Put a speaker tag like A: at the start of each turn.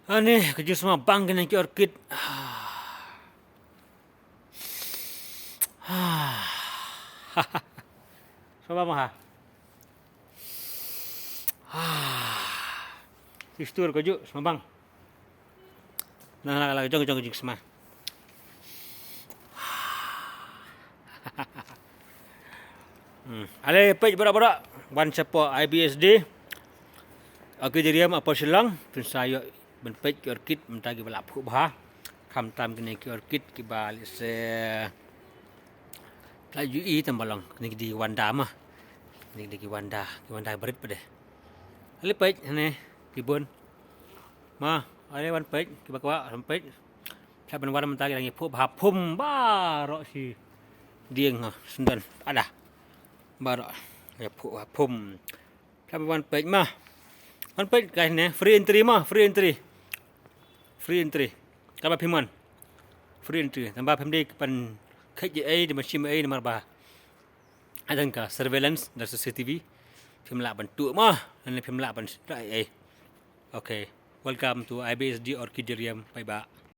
A: Ni kerja semua bang kena ke orchid. Coba mah. Tekstur kerja semua bang. Nah, jong semua. Ale peit berak-berak wan hapoh IBSD. Orchidarium apa Shillong, pun saya ben peit ke orchid mentagi balap phuh kham tam kene ke orchid ki balik se laju tambalong kene di wanda mah. Kene di wanda berit pade. Ale peit ne kibun. Ma, ale wan peit ki bakwa peit. Saya ben wan mentagi lagi phuh hapum barok si dieng sendan ada. Barok ya phuh hapum. Saya wan peit mah. Wan peit guys ne free entry mah, free entry. Kaba piman. Free entry. Tambah pemdi pan KJA di macam A di marba. Adan ka surveillance dari CCTV. Pemla bantu mah, dan pemla ban. Okay. Welcome to IBSD Orchidarium. Bye bye.